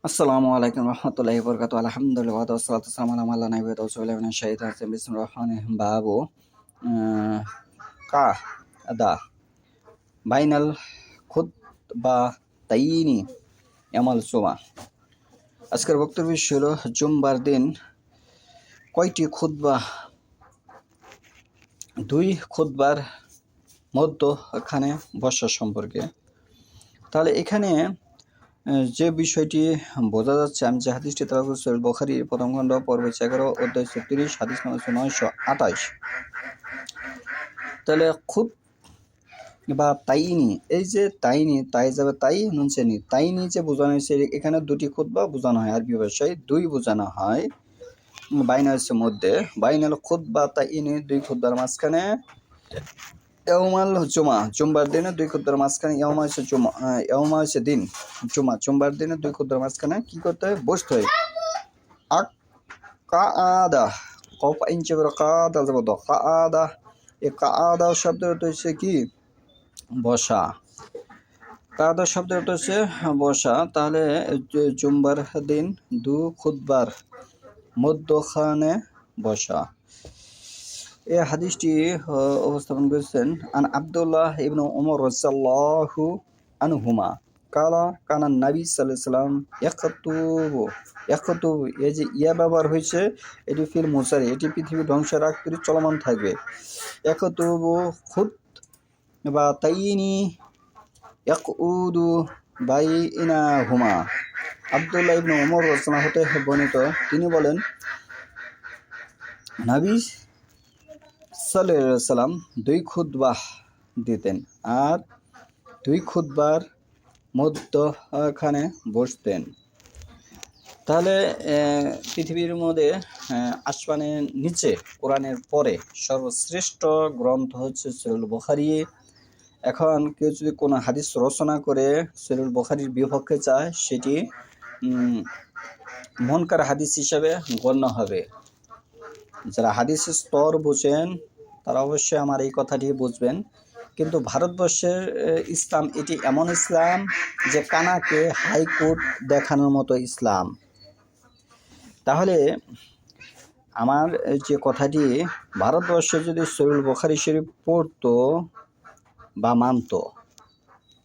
আসসালামু আলাইকুম রহমতুল্লাহি বরকাতু আলহামদুলিল্লাহ ওয়াসসালাতু ওয়াসসালামু আলা মান লা নাবিয়্যা বা'দাহু বিসমিল্লাহির শাইতানির রাজিম বিসমিল্লাহির রহমানির রহিম বাবু কা আদা বাইনাল খুতবাতাইনি ইয়ামাল জুমা। আজকের বক্তব্য বিষয় হলো জুমবার দিন কয়টি খুতবা, দুই খুতবার মধ্যখানে বসা সম্পর্কে। তাহলে এখানে যে বিষয়টি বোঝা যাচ্ছে, আমি যে হাদিসটি তেলাওয়াত করছি সহিহ বুখারীর প্রথম খণ্ড পর্ব 11 অধ্যায় 36 হাদিস নম্বর 928। তাহলে খুত বা তাইনি, এই যে তাইনি, তাই যাবে তাই নুন চেনি, তাইনি যে বোঝানো হয়েছে এখানে দুটি খুতবা বোঝানো হয়, আরবি ভাষায় দুই বোঝানো হয়। বাইনা হচ্ছে মধ্যে, বাইনাল খুতবা তাইনি দুই খুতবার মাঝখানে, ইয়াউমাল জুমা জুমবার দিনে দুই খুতবার মাঝখানে, ইয়াউমা হচ্ছে জুমা, ইয়াউমা হচ্ছে দিন, জুমা জুমবার দিনে দুই খুতবার মাঝখানে কি করতে হয়? বসতে হয়। আক কাআদা, কফ ইঞ্চি করে কাদা যাব দ কাআদা, এই কাআদা শব্দের অর্থ হচ্ছে কি? বসা। কাআদা শব্দের অর্থ হচ্ছে বসা। তাহলে জুমবার দিন দু খুতবার মধ্যখানে বসা। এই হাদিসটি উপস্থাপন করেছেন আন আব্দুল্লাহ ইবনে উমর রাদিয়াল্লাহু আনহুমা কালা কানা নবী সাল্লাল্লাহু আলাইহি সাল্লাম ইয়াকতুবু, এই যে ইয়া ব্যবহার হয়েছে, এটি ফিল মুসারি, এটি পৃথিবী ধ্বংসের আগ পর্যন্ত চলমান থাকবে। ইয়াকতুবু খুত বা তাইনি ইয়াকুদু বাইনাহুমা। আব্দুল্লাহ ইবনে উমর রাদিয়াল্লাহু হতে বর্ণিত, তিনি বলেন নবী সাল্লাল্লাহু আলাইহি সাল্লাম দুই খুতবাহ দিতেন আর দুই খুতবার মধ্যখানে বসতেন। তাহলে পৃথিবীর মধ্যে আসমানের নিচে কোরআনের পরে সর্বশ্রেষ্ঠ গ্রন্থ হচ্ছে সহিহ বুখারী। এখন কেউ যদি কোনো হাদিস রচনা করে সহিহ বুখারীর বিপক্ষে চায়, সেটি মুনকার হাদিস হিসাবে গণ্য হবে। যারা হাদিসের স্তর বোঝেন তারা অবশ্যই আমার এই কথাটি বুঝবেন। কিন্তু ভারতবর্ষের ইসলাম এটি এমন ইসলাম যে কানাকে হাইকোর্ট দেখানোর মতো ইসলাম। তাহলে আমার যে কথাটি, ভারতবর্ষে যদি সহিহ বুখারী শরীফ পড়তো বা মানতো,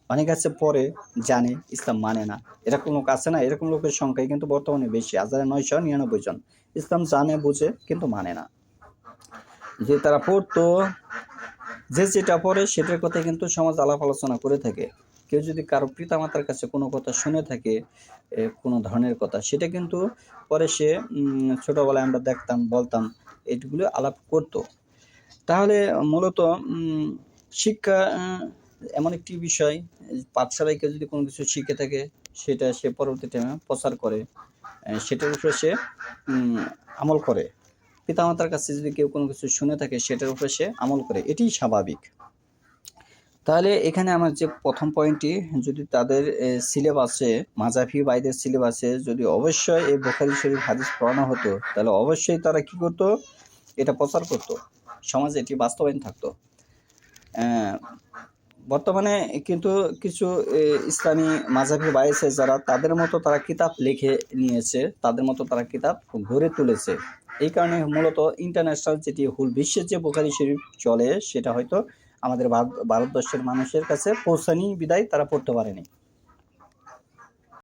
অনেক আছে পরে জানে ইসলাম মানে না, এরকম লোক আছে না? এরকম লোকের সংখ্যাই কিন্তু বর্তমানে বেশি, 1999 জন ইসলাম জানে বুঝে কিন্তু মানে না। যে তারা পড়তো, যে যেটা পড়ে সেটার কথা কিন্তু সমাজ আলাপ আলোচনা করে থাকে। কেউ যদি কারো পিতামাতার কাছে কোনো কথা শুনে থাকে, কোনো ধরনের কথা, সেটা কিন্তু পরে সে ছোটোবেলায় আমরা দেখতাম, বলতাম, এইগুলো আলাপ করতো। তাহলে মূলত শিক্ষা এমন একটি বিষয়, পাঠশালায় কেউ যদি কোনো কিছু শিখে থাকে সেটা সে পরবর্তী টাইমে প্রচার করে, সেটার উপরে সে আমল করে। পিতামাতার কাছে যদি কেউ কোনো কিছু শুনে থাকে সেটার উপরে সে আমল করে, এটিই স্বাভাবিক। তাহলে এখানে আমার যে প্রথম পয়েন্টটি, যদি তাদের সিলেবাসে, মাযহাবি ভাইদের সিলেবাসে যদি অবশ্যই এই বুখারী শরীফ হাদিস পড়ানো হতো, তাহলে অবশ্যই তারা কি করতো? এটা প্রচার করতো, সমাজে এটি বাস্তবায়ন থাকতো। বর্তমানে কিন্তু কিছু ইসলামী মাযহাবি ভাই আছে যারা তাদের মতো তারা কিতাব লিখে নিয়েছে, তাদের মতো তারা কিতাব গড়ে তুলেছে। এই কারণে মূলত ইন্টারন্যাশনাল যেটি হুল বিশ্বের যে বুখারী শরীফ চলে, সেটা হয়তো আমাদের ভারতবর্ষের মানুষের কাছে পৌঁছানি বিদায় তারা পড়তে পারেনি।